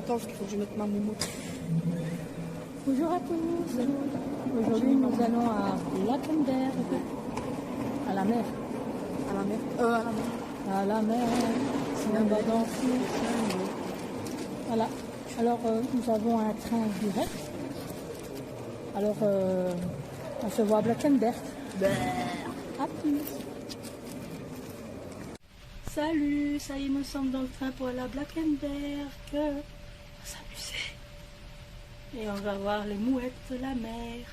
Attends, il faut que je mette ma moumoute. Bonjour à tous. Aujourd'hui, nous allons à Blackenberg, à la mer. À la mer. À la mer. À la mer. On va danser. Voilà. Alors, nous avons un train direct. Alors, on se voit à Blackenberg. À plus. Salut, ça y est, nous sommes dans le train pour aller à Blackenberg. On va s'amuser. Et on va voir les mouettes de la mer.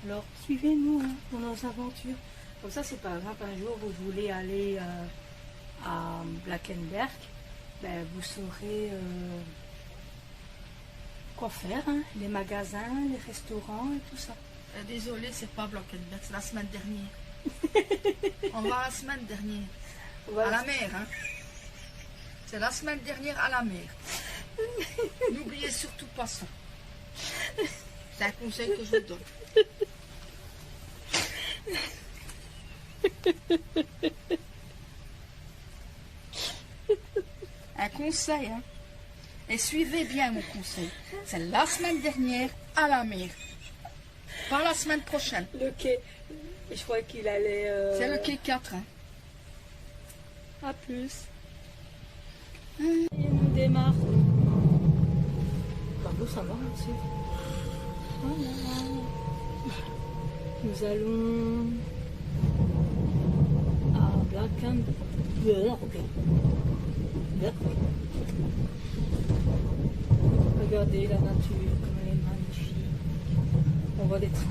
Alors, suivez-nous dans nos aventures. Comme ça, c'est par exemple un jour vous voulez aller à Blackenberg, ben, vous saurez quoi faire, hein, les magasins, les restaurants et tout ça. Désolée, c'est pas Blackenberg, c'est la semaine dernière. On va la semaine dernière. À la mer, hein. C'est la semaine dernière à la mer. N'oubliez surtout pas ça. C'est un conseil que je vous donne. Un conseil, hein. Et suivez bien mon conseil. C'est la semaine dernière à la mer. Pas la semaine prochaine. Le quai, je crois qu'il allait... C'est le quai 4, hein. À plus. Et on démarre. Pardon, ça va aussi. Voilà. Nous allons à Blackenberg. Regardez la nature, comme elle est magnifique. On voit des rails,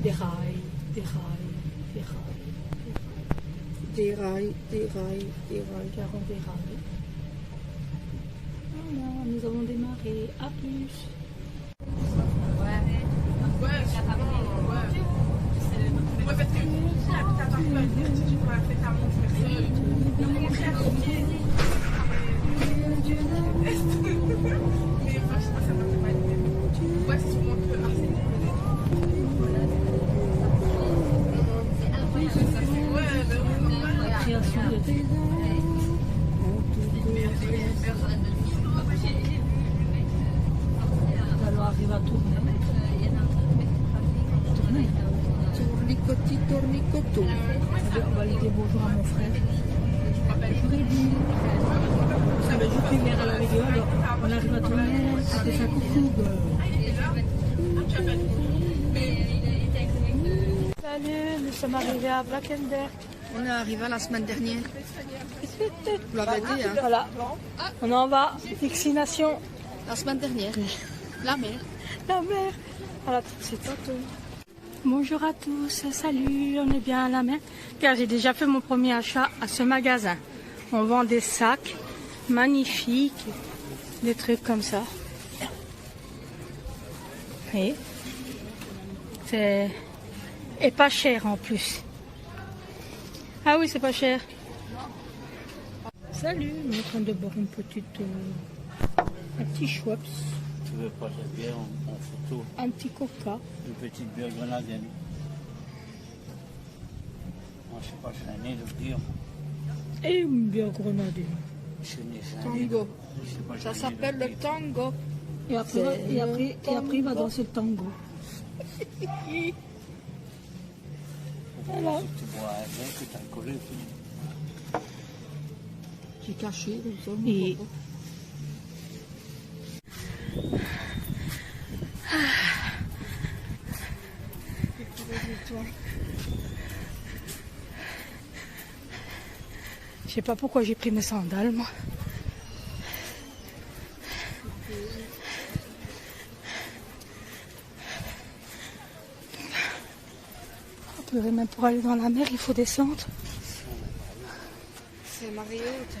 des rails, des rails. Des rails, des rails, des rails. Carrément des rails. Voilà, nous avons démarré. À plus. Alors arrive à tourner. Tournicoti, tournicoto. On va lui dire bonjour à mon frère. Freddy. Ça va juste venir à la vidéo. Alors on arrive à tourner. Ça fait un coucou. Salut, nous sommes arrivés à Blackenberg. On est arrivé la semaine dernière. Vous l'avez dit, hein. Voilà, on en va. Destination. La semaine dernière. La mer. La mer. Voilà, c'est tout. Bonjour à tous, salut, on est bien à la mer. Car j'ai déjà fait mon premier achat à ce magasin. On vend des sacs magnifiques, des trucs comme ça. Et c'est pas cher en plus. Ah oui, c'est pas cher. Salut, on est en train de boire une petite, un petit Schweppes. Tu veux pas cette bière en photo? Un petit coca. Une petite bière grenadienne. Moi, je sais pas, c'est un nez de dire. Et une bière grenadienne. Tango. Ça s'appelle le tango. Et après, il va danser le tango. Voilà. Si tu bois un verre, que tu as collé, J'ai caché, comme ça. Et... Je sais pas pourquoi j'ai pris mes sandales, moi. Même pour aller dans la mer, il faut descendre. C'est marée haute.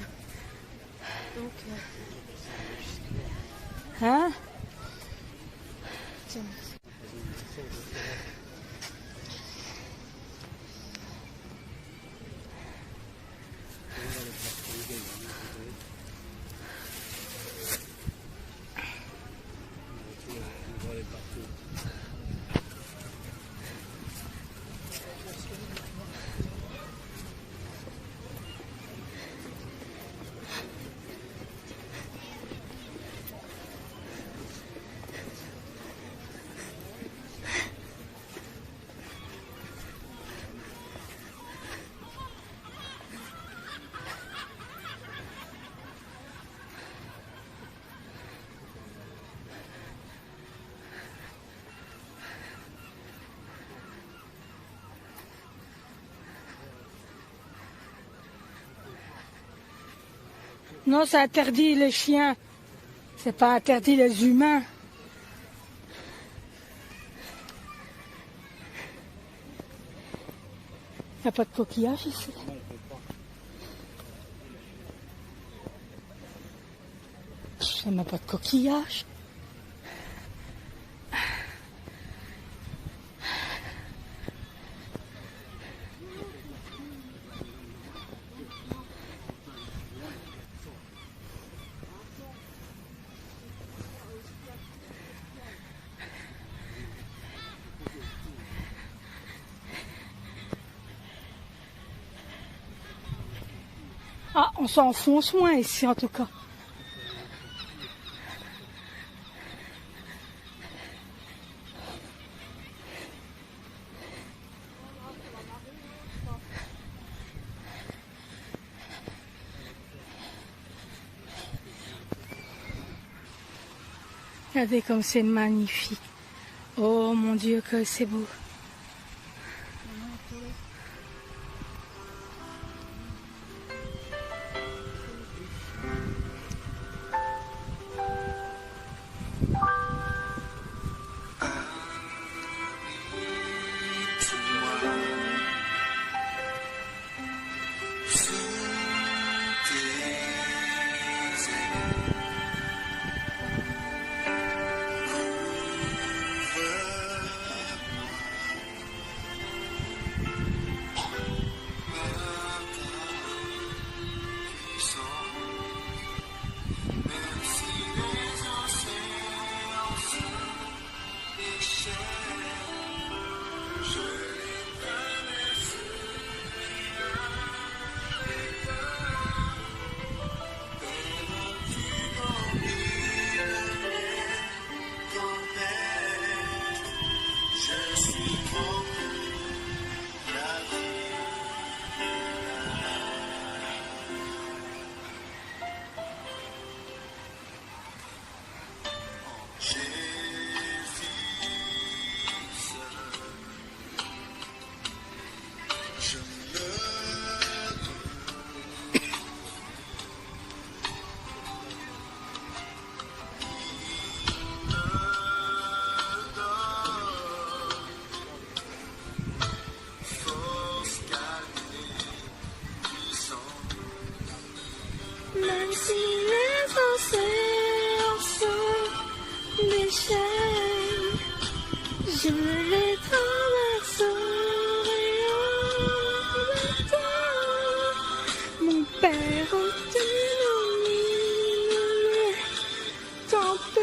Donc, hein? Tiens. Non, c'est interdit les chiens. C'est pas interdit les humains. Il n'y a pas de coquillage ici. Il n'y a même pas de coquillage. Ah, on s'enfonce moins ici en tout cas. Regardez comme c'est magnifique. Oh mon Dieu que c'est beau. Même si les océans sont déchets, je les traverserai en même temps. Mon père au-dessus les tempêtes.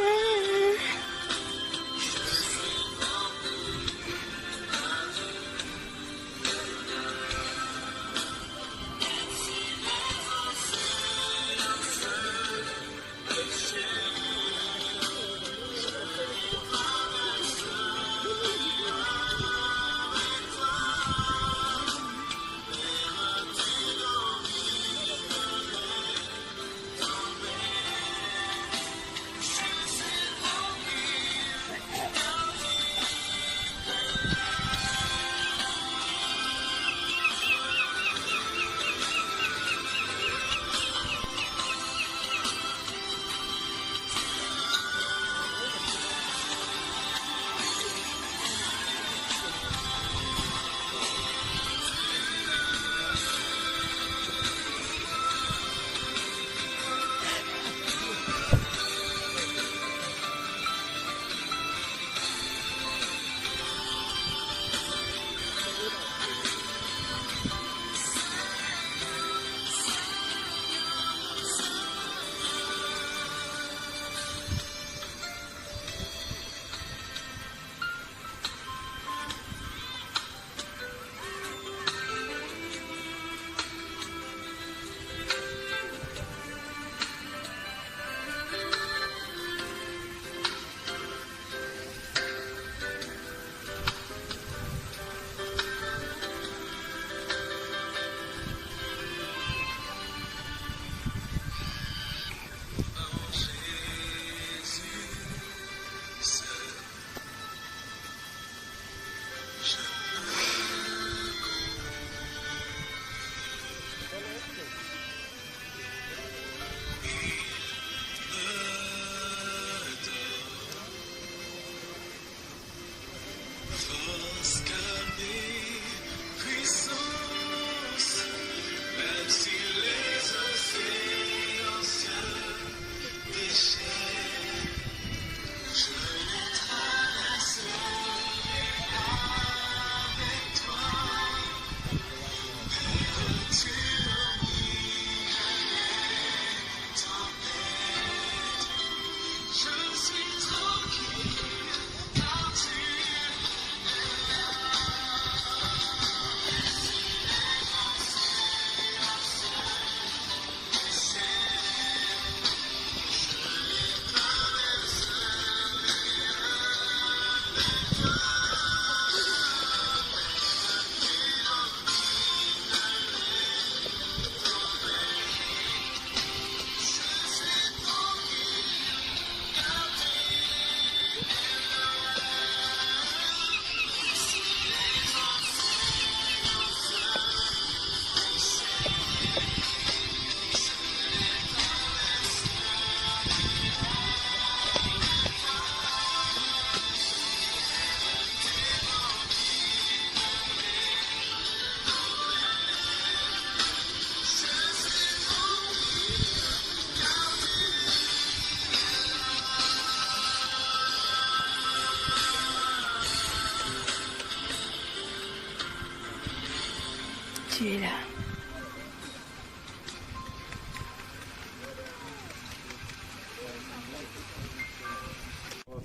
qui est là.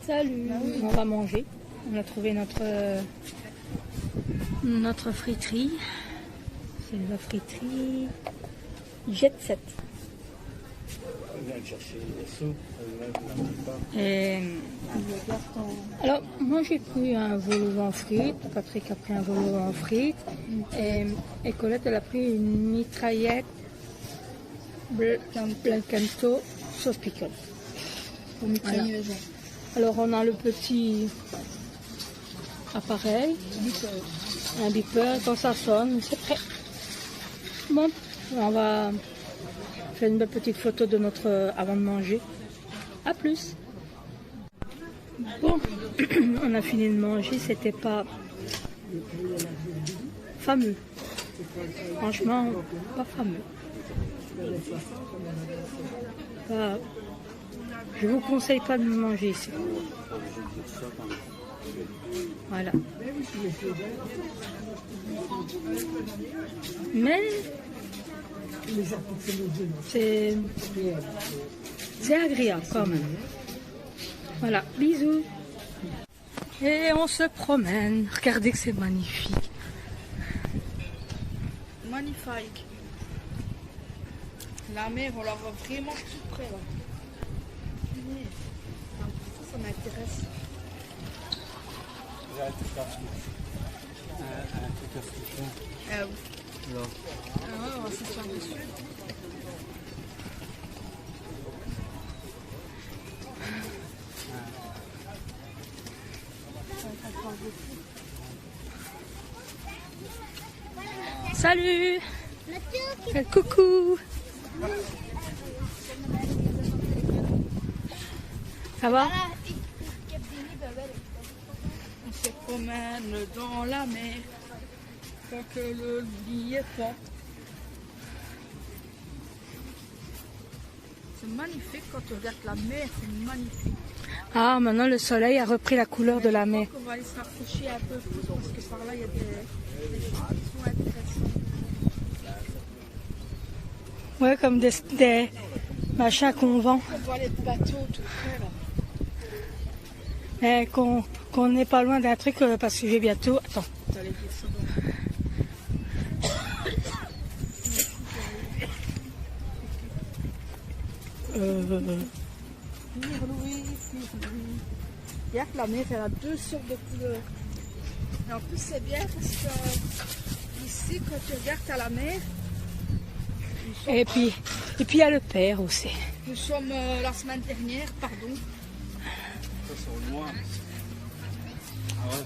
Salut, on va manger. On a trouvé notre friterie. C'est la friterie Jet Set. Et alors, moi j'ai pris un vol au vent frites, Patrick a pris un vol au vent frites, et Colette elle a pris une mitraillette Blancanto sauce pickle. Voilà. Alors on a le petit appareil, un beeper, quand ça sonne, c'est prêt. Bon, on va faire une belle petite photo de notre avant de manger. A plus. Bon, on a fini de manger, c'était pas fameux. Franchement, pas fameux. Je vous conseille pas de manger ici. Voilà. Mais c'est agréable quand même. Voilà, bisous. Et on se promène. Regardez que c'est magnifique. Magnifique. La mer, on la voit vraiment tout près là. Ça m'intéresse. Un truc à frichon. Ah oui. Là. Ah ouais, on va s'asseoir dessus. Salut. Coucou. Ça va? On se promène dans la mer, tant que le lit est pas. C'est magnifique quand tu regardes la mer, c'est magnifique. Ah, maintenant le soleil a repris la couleur de la mer. On va aller se rapprocher un peu plus parce que par là il y a des choses qui sont intéressantes. Ouais, comme des machins qu'on vend. On voit les bateaux tout près là. Mais qu'on n'est pas loin d'un truc parce que j'ai bientôt. Attends. T'allais dire ça. Regarde, la mer, elle a deux sortes de couleurs. Et en plus, c'est bien parce que ici, quand tu regardes à la mer, Et puis il y a le père aussi. nous sommes la semaine dernière, pardon. Ça, c'est au loin. Ah ouais.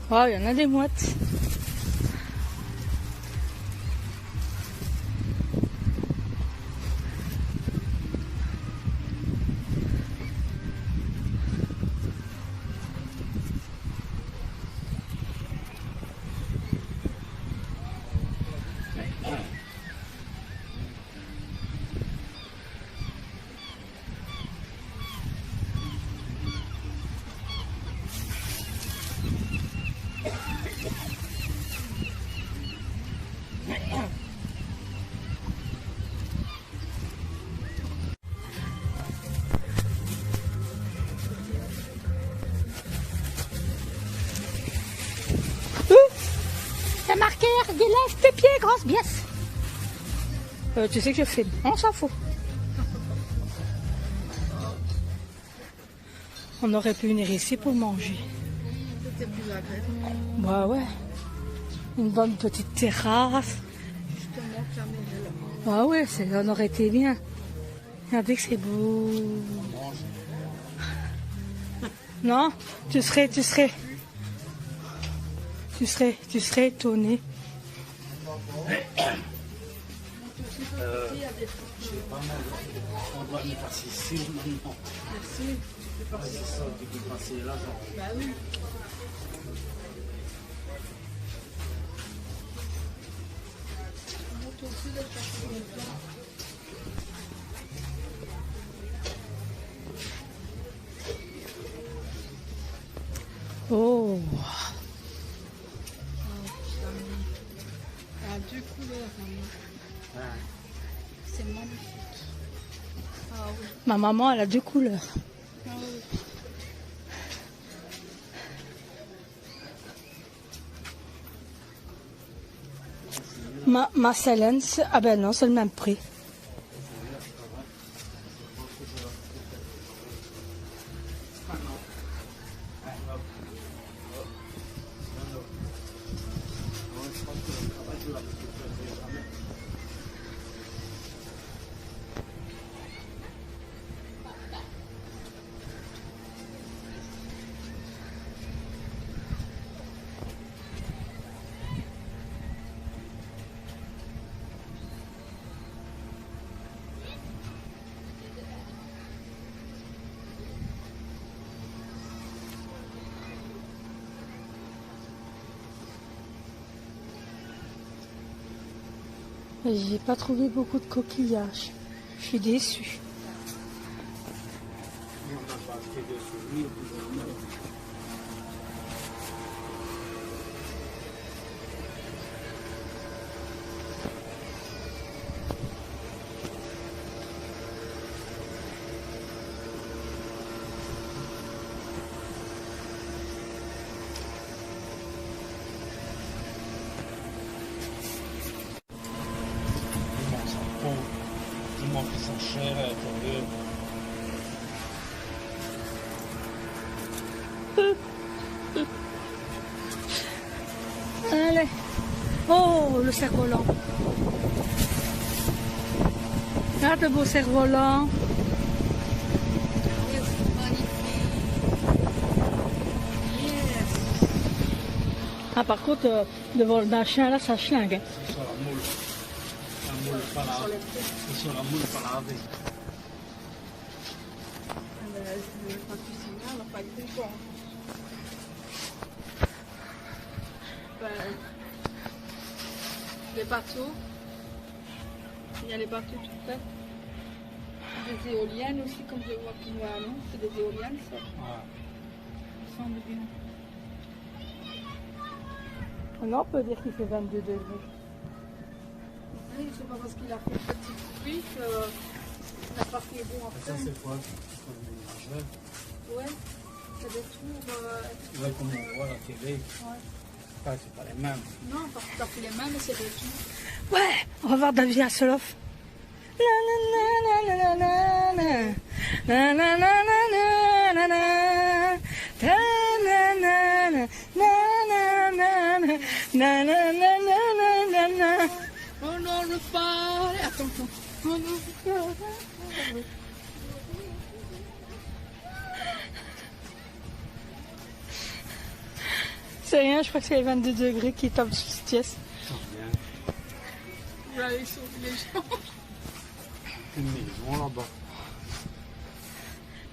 Oh, il y en a des mouettes. C'est marqué Guélève, pépier, grosse biesse. Tu sais que je filme, on s'en fout. On aurait pu venir ici pour manger. C'était plus agréable. Bah ouais. Une bonne petite terrasse. Justement, que la mer est là. Bah ouais, on aurait été bien. Regardez que c'est beau. Non, tu serais étonné. J'ai pas mal. On doit y passer ici maintenant. Merci. C'est ça, tu peux passer là. Genre. Bah oui. On monte au-dessus de chaque oui. Ma maman, elle a 2 couleurs. Ah oui. Ma Célène, ah ben non, c'est le même prix. J'ai pas trouvé beaucoup de coquillages. Je suis déçue. Dis-moi qu'ils sont chers à l'intérieur. Allez. Oh, le cerf-volant. Regarde le beau cerf-volant. Ah, par contre, devant le machin, là, ça schlingue. Hein. C'est sur la moule. La moule pas lavée. C'est sur la moule pas lavée. Les bateaux. Il y a les bateaux tout faits. Des éoliennes aussi, comme je vois plus loin, non? C'est des éoliennes, ça. Ouais. Ça semble bien. Non, on peut dire qu'il fait 22 degrés. Oui, c'est pas parce qu'il a fait une petite pluie que la partie est bon Et ça, après. c'est quoi? C'est comme une nageur. Ouais, c'est des tours. Ouais, comme on voit à la télé. Ouais. Ah, c'est pas les mêmes. Non, pas tout à fait les mêmes, mais c'est des tours. Ouais, on va voir David Hasselhoff. La la la la la la la la la la la la la. Ta na na na na na na na na na na na. Oh non, le pas. Attends, attends. Oh non, le pas. C'est rien, je crois que c'est les 22 degrés qui tombent sur cette pièce. Ça revient. Vous allez sauver les gens. Une maison là-bas.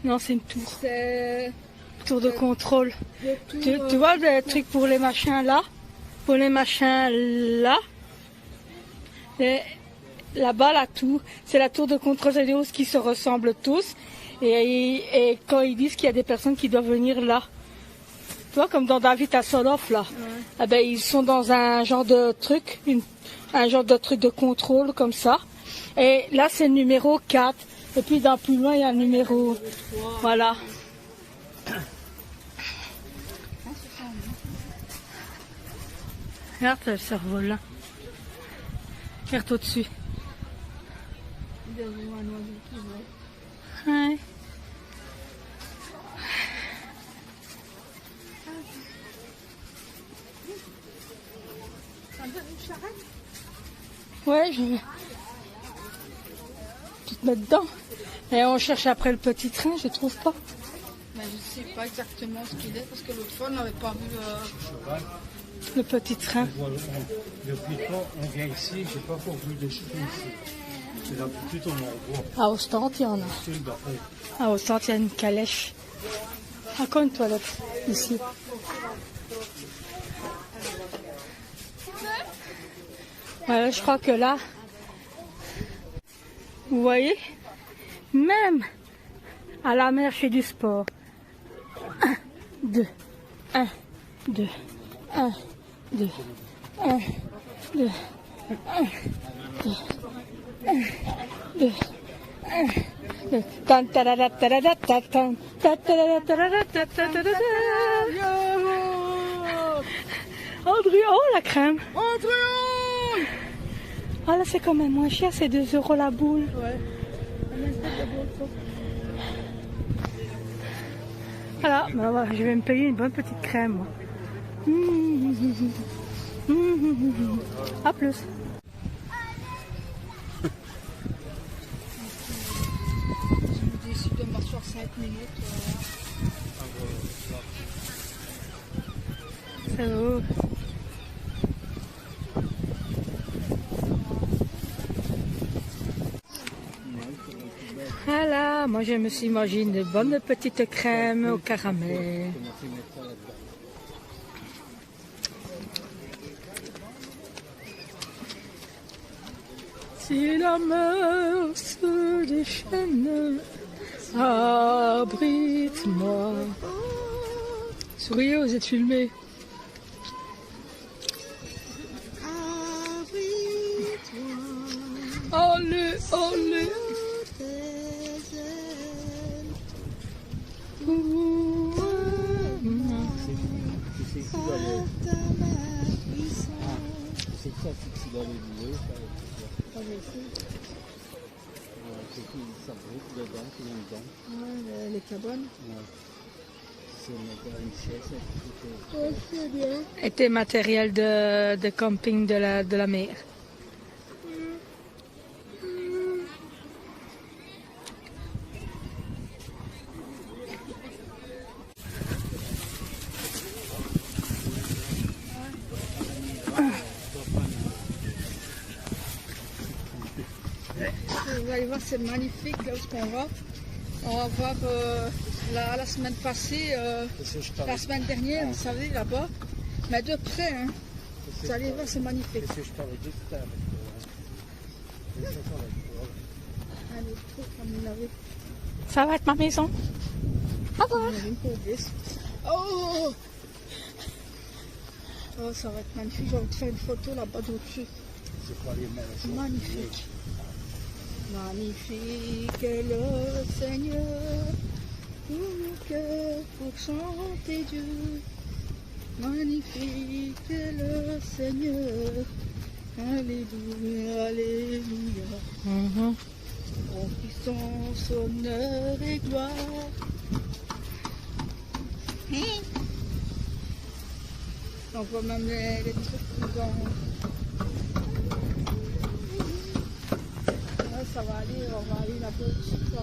Non, c'est une tour. C'est Tour de contrôle. des tours. Tu vois le truc pour les machins là? Pour les machins là? Et là-bas, la tour, c'est la tour de contrôle des hausses qui se ressemblent tous. Et quand ils disent qu'il y a des personnes qui doivent venir là, tu vois, comme dans David Hasselhoff là, eh ben, ils sont dans un genre de truc, un genre de truc de contrôle comme ça. Et là, c'est le numéro 4. Et puis, dans plus loin, il y a le numéro. Voilà. Regarde le cerf-volant. Regarde au-dessus. Il y a vraiment un oiseau qui vole. Ouais. Ça donne une charrette? Ouais, je vais tout te mettre dedans. Et on cherche après le petit train, je trouve pas. Mais je sais pas exactement ce qu'il est parce que l'autre fois on n'avait pas vu Cheval. Le petit train. Voilà, depuis quand on vient ici, j'ai pas encore vu de chevaux ici. C'est d'habitude on en voit. À Ostende, il y en a. C'est d'après. À Ostende, il y a une calèche. Encore une toilette, ici. Voilà, je crois que là, vous voyez, même à la mer, je fais du sport. 1, 2, 1, 2, 1, 2, 1, 2, 1, 2, 1, 2, 1, Andrew, oh la crème. Oh là c'est quand même moins cher, c'est 2 € la boule. Ouais. Voilà, ben voilà, je vais me payer une bonne petite crème. Moi. À plus. J'ai décidé de m'asseoir 5 minutes. C'est beau. Voilà, moi je me suis mangé une bonne petite crème au caramel. Si la mer se déchaîne, abrite-moi. Souriez, vous êtes filmé. Allez, allez. C'est ça, c'est dans les bouées, ça. C'est qui s'abrite dedans, qui est dedans. Ouais, les cabanes. Ouais. C'est une chaise. Ouais, c'est bien. Et tes matériels de camping de la mer. Vous allez voir, c'est magnifique là où on va. On va voir la semaine passée, la semaine dernière, vous savez, là-bas. Mais de près, hein. Vous allez voir, c'est magnifique. C'est ce que je parlais juste avec Allez, trop comme il avait. Ça va être ma maison. Au revoir. Oh! Oh, ça va être magnifique. Je vais te faire une photo là-bas dessus. C'est pas les mêmes. Magnifique. Magnifique est le Seigneur, tout mon cœur pour chanter Dieu. Magnifique est le Seigneur, alléluia, alléluia. En puissance, honneur et gloire. On voit même les trucs dans... Ça va aller, on va aller là-bas dessus, ça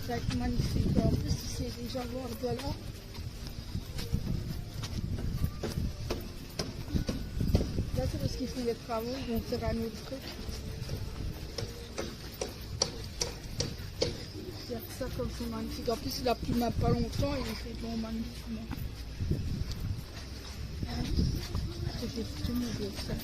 va être magnifique. En plus, c'est déjà voir de là. Là, c'est parce qu'ils font des travaux, ils vont faire un autre truc. Regarde ça comme c'est magnifique. En plus, il a plu même pas longtemps et il fait bon magnifiquement. J'ai tout mis de ça.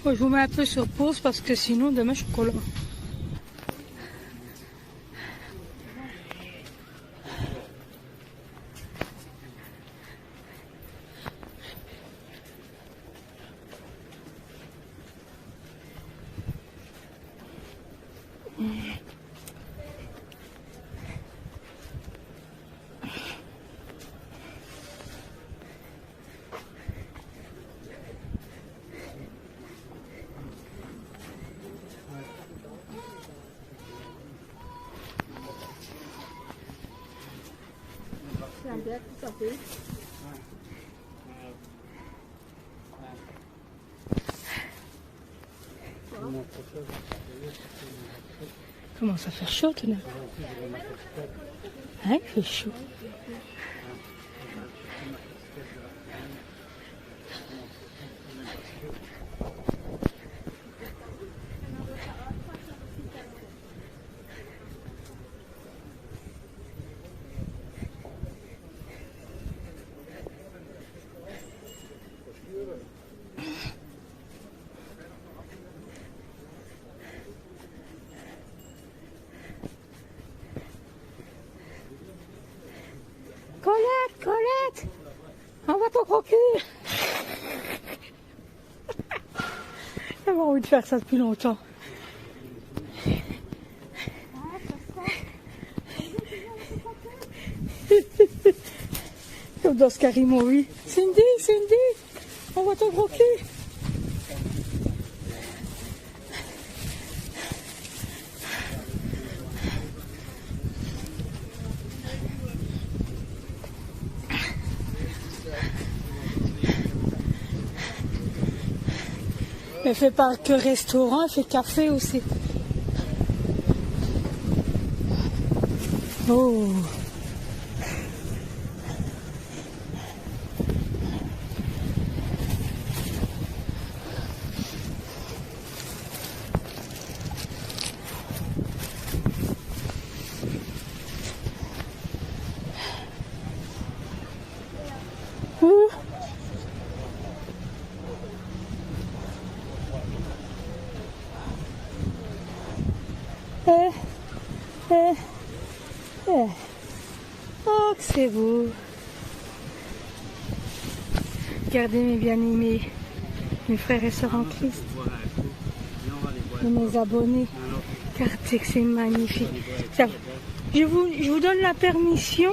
Bon, je vous mets un peu sur pause parce que sinon demain je suis collant. Comment ça fait chaud tout de même. Hein, il fait chaud. croquer. J'avais envie de faire ça depuis longtemps. Comme dans Scary Movie. Cindy, on va te croquer. Elle fait pas que restaurant, elle fait café aussi. Oh. Oh, que c'est beau. Regardez mes bien-aimés, mes frères et sœurs en Christ, et mes abonnés. Regardez que c'est magnifique. Je vous donne la permission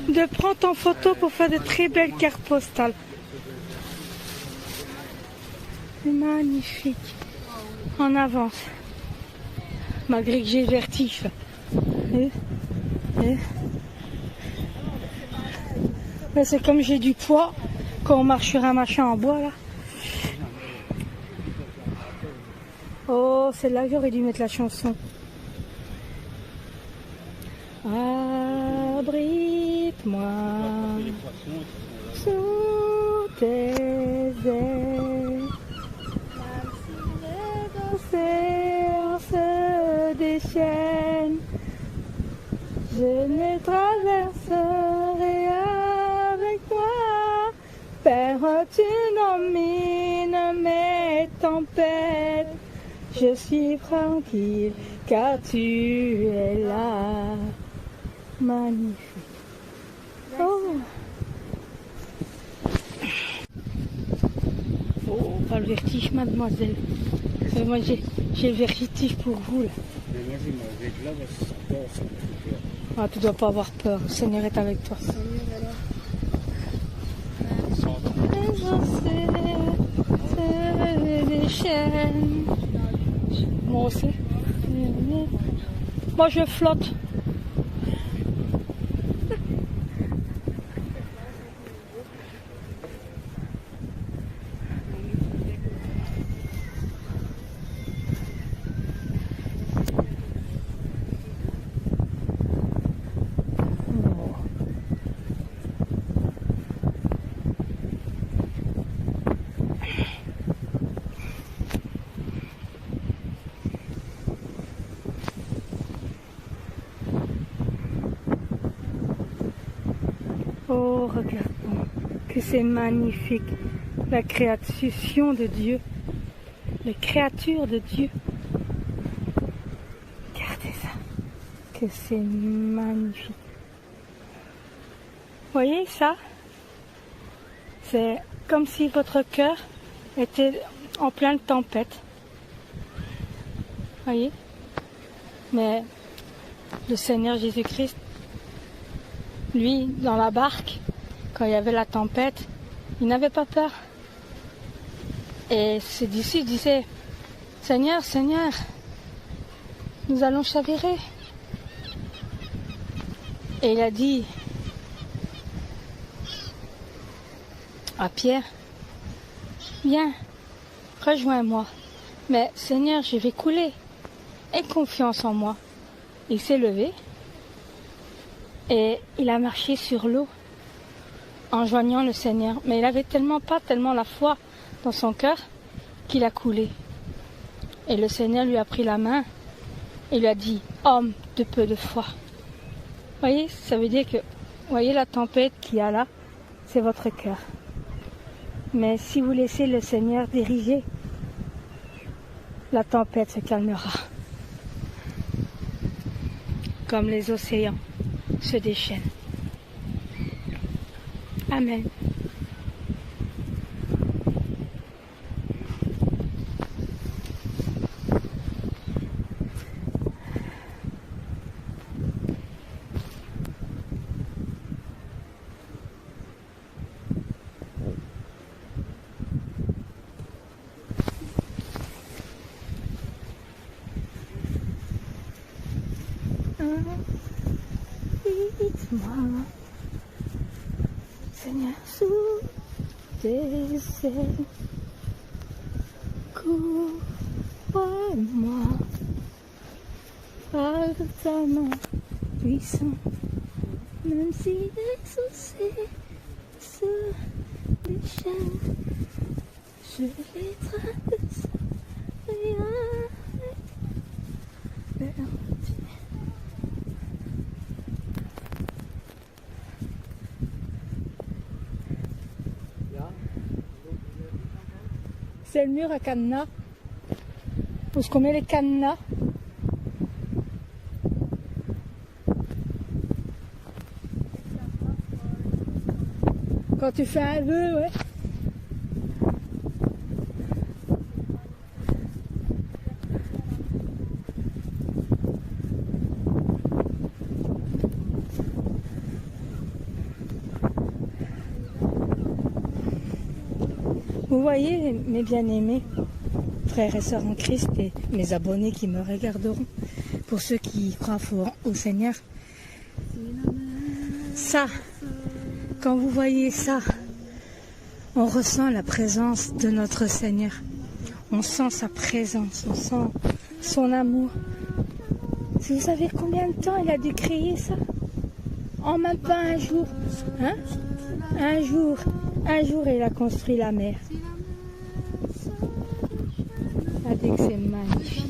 de prendre en photo pour faire de très belles cartes postales. C'est magnifique. En avance. Malgré que j'ai le vertige. Mais c'est comme j'ai du poids quand on marche sur un machin en bois là. Oh, c'est là que j'aurais dû mettre la chanson. Abrite-moi sous tes ailes. L'océan se déchaîne. Je ne traverserai avec toi. Père, tu nomines mes tempêtes. Je suis tranquille car tu es là. Magnifique. Oh, oh, pas le vertige, mademoiselle. Moi, j'ai le vertige pour vous là. Mais moi, je m'en vais de là parce que ça peur, ça me fait peur. Ah, tu dois pas avoir peur, le Seigneur est avec toi. Moi aussi. Moi je flotte. Oh, regarde que c'est magnifique, la création de Dieu, les créatures de Dieu. Regardez ça, que c'est magnifique. Voyez ça? C'est comme si votre cœur était en pleine tempête. Voyez? Mais le Seigneur Jésus-Christ, lui, dans la barque, quand il y avait la tempête, il n'avait pas peur. Et ses disciples disaient, Seigneur, Seigneur, nous allons chavirer. Et il a dit à Pierre, viens, rejoins-moi. Mais Seigneur, je vais couler. Aie confiance en moi. Il s'est levé. Et il a marché sur l'eau en joignant le Seigneur. Mais il avait tellement la foi dans son cœur qu'il a coulé. Et le Seigneur lui a pris la main et lui a dit, homme de peu de foi. Voyez, ça veut dire que, voyez la tempête qu'il y a là, c'est votre cœur. Mais si vous laissez le Seigneur diriger, la tempête se calmera. Comme les océans se déchaînent. Amen. Guide-moi, Seigneur, sous tes ailes. Couvre-moi par ta main puissante, même si les soucis se déchaînent, je les traverse. C'est le mur à cadenas. Où est-ce qu'on met les cadenas? Quand tu fais un vœu, ouais. Vous voyez, mes bien-aimés, frères et sœurs en Christ et mes abonnés qui me regarderont, pour ceux qui croient au Seigneur, ça, quand vous voyez ça, on ressent la présence de notre Seigneur. On sent sa présence, on sent son amour. Si vous savez combien de temps il a dû créer ça? En même pas un jour. Hein? Un jour, il a construit la mer. Regardez que c'est magnifique.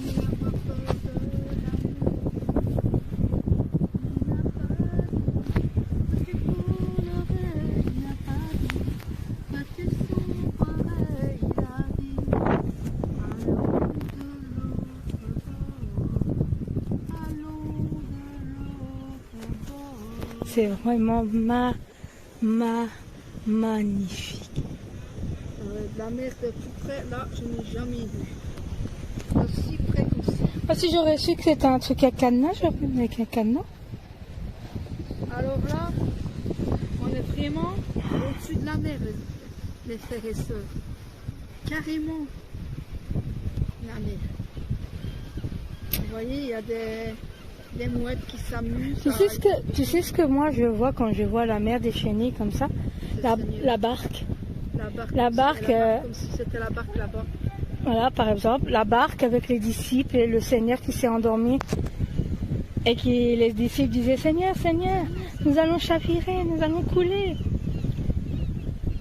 C'est vraiment magnifique. La mer de tout près, là, je n'ai jamais vu. Aussi près comme ça. Ah, si j'aurais su que c'était un truc à cadenas, j'aurais pu avec un cadenas. Alors là, on est vraiment au-dessus de la mer, les frères et sœurs. Carrément, la mer. Vous voyez, il y a des mouettes qui s'amusent. Tu sais ce que moi je vois quand je vois la mer déchaînée comme ça? La barque. La barque, comme si c'était la barque là-bas. Voilà, par exemple, la barque avec les disciples et le Seigneur qui s'est endormi. Et les disciples disaient, Seigneur, Seigneur, nous allons chavirer, nous allons couler.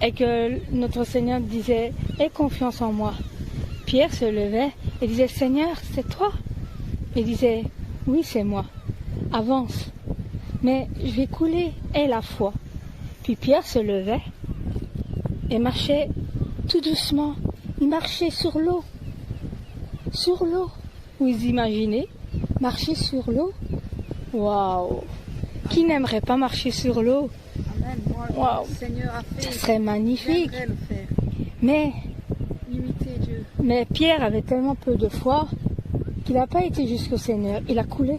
Et que notre Seigneur disait, aie confiance en moi. Pierre se levait et disait, Seigneur, c'est toi? Il disait, oui, c'est moi. Avance. Mais je vais couler. Aie la foi. Puis Pierre se levait et marchait tout doucement. Il marchait sur l'eau. Sur l'eau. Vous imaginez marcher sur l'eau? Waouh! Qui n'aimerait pas marcher sur l'eau? Amen. Moi, Waouh! le Seigneur a fait. Ça serait magnifique. Le faire. Mais Imiter Dieu. Mais Pierre avait tellement peu de foi qu'il n'a pas été jusqu'au Seigneur. Il a coulé.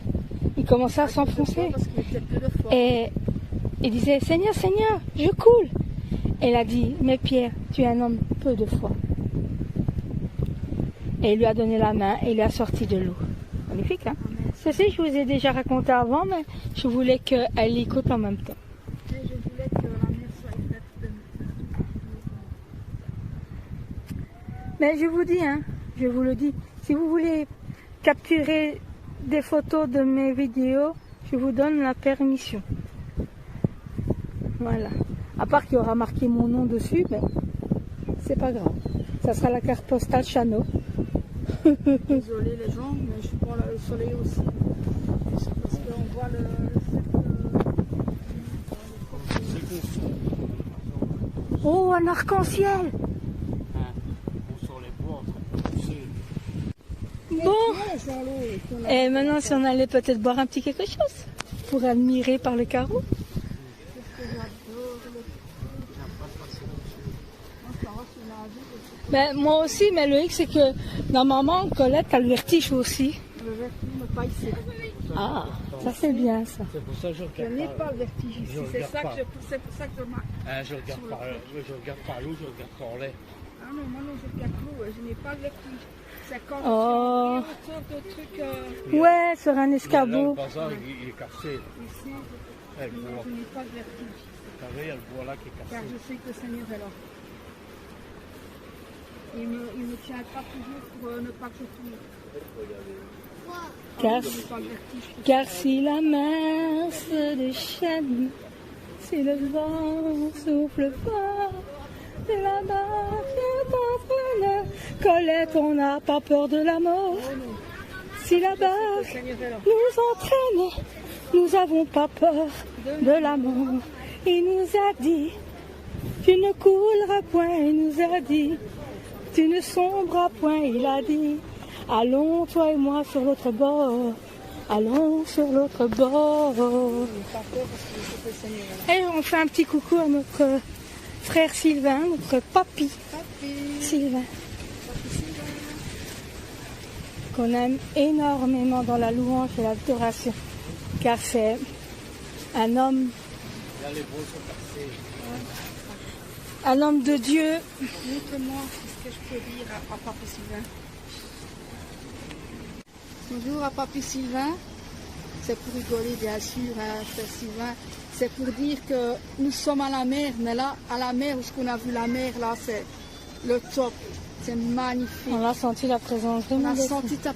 Il commençait à s'enfoncer. Parce qu'il était peu de foi. Et il disait, Seigneur, Seigneur, je coule. Et il a dit, mais Pierre, tu es un homme peu de foi. Et il lui a donné la main et il lui a sorti de l'eau. Magnifique, hein? Ceci, je vous ai déjà raconté avant, mais je voulais qu'elle l'écoute en même temps. Et je voulais que la mer soit faite de... Mais je vous dis, hein, je vous le dis, si vous voulez capturer des photos de mes vidéos, je vous donne la permission. Voilà. À part qu'il y aura marqué mon nom dessus, mais c'est pas grave. Ça sera la carte postale Chano. Désolé les gens, mais je prends le soleil aussi. Parce qu'on voit le Oh, un arc-en-ciel! Bon, et maintenant si on allait peut-être boire un petit quelque chose pour admirer par le carreau. Ben, moi aussi, mais le hic c'est que normalement Colette a le vertige aussi. Le vertige, mais pas ici. Ah, ça c'est bien ça. C'est pour ça que je Je regarde n'ai par pas le vertige ici, c'est regarde ça pas. que je marque. je regarde par l'eau, je regarde par l'eau, je regarde par l'air. Ah non, moi non, je regarde l'eau, je n'ai pas le vertige. C'est quand Oh. tu as de trucs... Ouais, sur un Là, escabeau. le bazar, il est cassé. ici, Eh, le bois. je n'ai pas de vertige. Vous savez, il y a le bois là qui est Car cassé. je sais que le Seigneur est là. Il me tiendra toujours pour ne pas que je tombe. Car, Je n'ai pas le vertige. car si la mer se déchaîne, si le vent souffle fort, c'est la barque t'entraîne. Colette, on n'a pas peur de la mort. Si la Le barque Seigneur est là. nous entraîne, nous n'avons pas peur de la mort. Il nous a dit, tu ne couleras point, il nous a dit, tu ne sombreras point, il a dit, allons toi et moi sur l'autre bord, allons sur l'autre bord. Pas peur parce que je sais que le Seigneur est là. Et on fait un petit coucou à notre frère Sylvain, notre papy Papi. Sylvain, qu'on aime énormément dans la louange et l'adoration, car c'est un homme, Là, les bois sont cassés. un homme de Dieu. Montre-moi ce que je peux dire à Papi Sylvain. Bonjour à Papi Sylvain. C'est pour rigoler, bien sûr, hein, frère Sylvain. C'est pour dire que nous sommes à la mer, mais là, à la mer, où ce qu'on a vu la mer, là, c'est le top. C'est magnifique. On a senti la présence de On a Dieu. senti la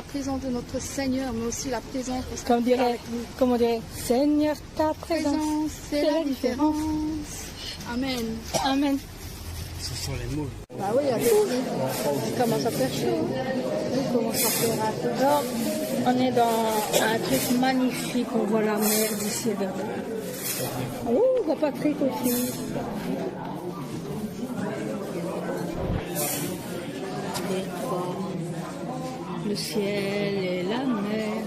présence de notre Seigneur, mais aussi la présence parce Comme qu'il est dirait, avec nous. comme on dirait, Seigneur, ta présence. Présence, c'est la différence. Amen. Amen. Ce sont les moules. Bah oui, avec il commence à faire chaud. Il commence à faire un peu d'or. On est dans un truc magnifique. On voit la mer d'ici de. Oh, on voit Patrick aussi. Le ciel et la mer.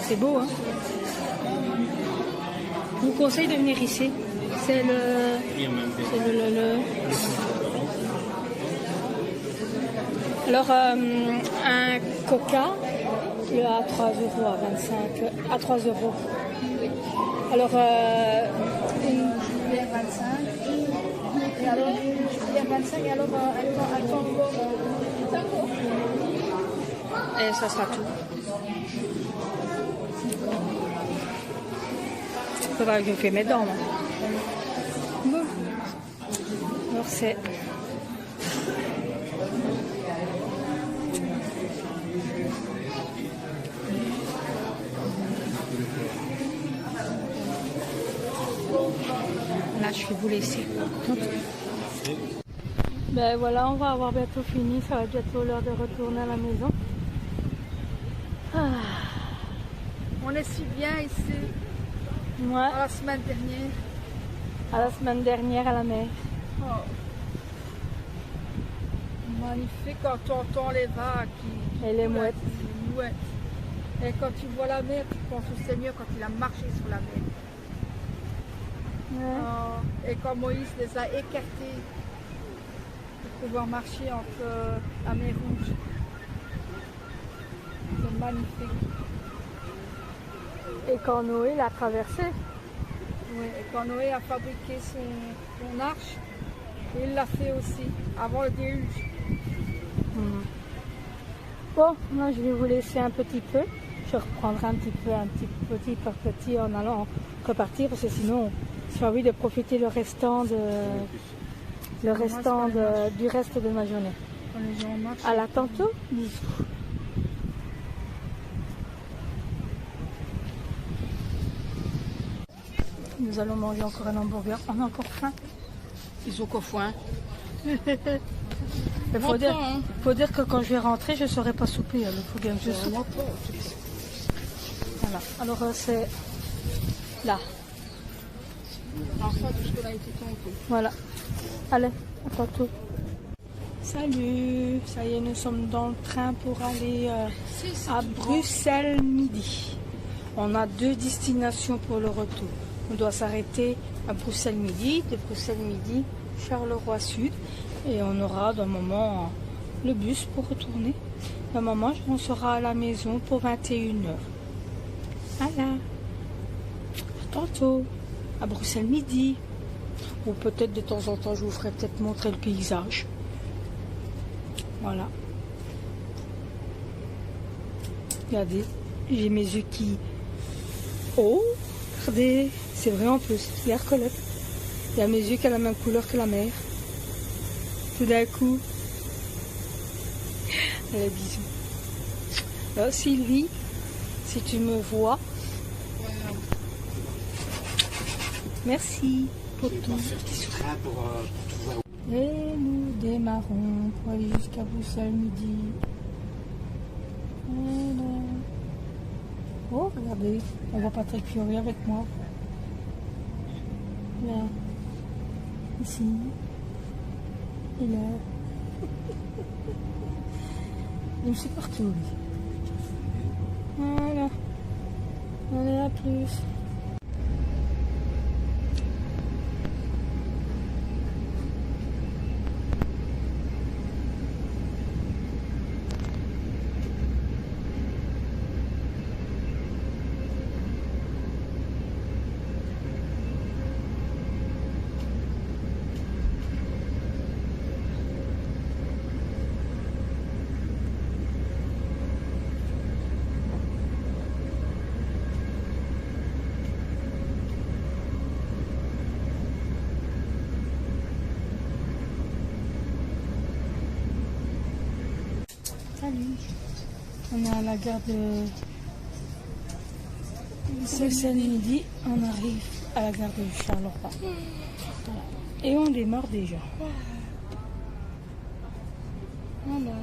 C'est beau, hein? Je vous conseille de venir ici. C'est le. C'est le. Alors, un coca, le à 3 euros, à 25, à 3 euros. Alors, une bière 25. Et alors, bière 25, et alors, un tango. et ça sera tout. Faudra que je fais mes dents, moi. Bon. Alors, c'est. Là, je vais vous laisser. Ben voilà, on va avoir bientôt fini. Ça va être bientôt l'heure de retourner à la maison. Ah. On est si bien ici, Moi, la semaine dernière. à la semaine dernière à la mer. Oh. Magnifique quand tu entends les vagues qui... Et les mouettes. Les mouettes. Et quand tu vois la mer, tu penses au Seigneur quand il a marché sur la mer. Ouais. Oh. Et quand Moïse les a écartés pour pouvoir marcher entre la mer Rouge. C'est magnifique. Et quand Noé l'a traversé. Oui, et quand Noé a fabriqué son arche, il l'a fait aussi, avant le déluge. Bon, là je vais vous laisser un petit peu. Je reprendrai un petit par petit en allant repartir parce que sinon j'ai envie de profiter le restant du reste de ma journée. Quand les gens marchent. À la tantôt, bisous. Nous allons manger encore un hamburger. On a encore faim. Ils ont qu'au foin. Il faut dire que quand je vais rentrer, je ne saurai pas souper. Il faut bien que je soupe. Voilà. Alors c'est là. Enfin, tout ce qu'on a été tantôt. Voilà. Allez, à tantôt. Salut. Ça y est, nous sommes dans le train pour aller à Bruxelles midi. On a 2 destinations pour le retour. On doit s'arrêter à Bruxelles midi, de Bruxelles midi, Charleroi Sud. Et on aura d'un moment le bus pour retourner. D'un moment, on sera à la maison pour 21h. Voilà. À tantôt. À Bruxelles midi. Ou peut-être de temps en temps, je vous ferai peut-être montrer le paysage. Voilà. Regardez, j'ai mes yeux qui... Oh, regardez, c'est vrai en plus. Regarde Colette. Il y a mes yeux qui ont la même couleur que la mer. Tout d'un coup. Allez, bisous. Alors, Sylvie, si tu me vois, merci pour tout. Et nous démarrons pour aller jusqu'à Boussole midi. Voilà. Oh, regardez, on voit Patrick Fiori avec moi. Là, ici, et là. Je me suis partout, lui. Voilà. Allez, à plus. Salut. On est à la gare de Boussole-Midi. On arrive à la gare de Charleroi. Voilà. Et on démarre déjà. Voilà.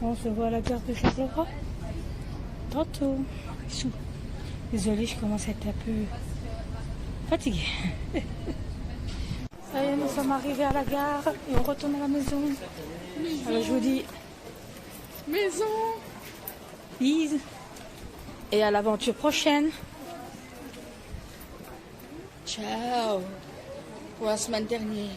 On se voit à la gare de Charleroi. Tantôt. Désolée, je commence à être un peu fatiguée. Ça y est, nous sommes arrivés à la gare et on retourne à la maison. Alors je vous dis Maison. bisous et à l'aventure prochaine. Ciao. Pour la semaine dernière.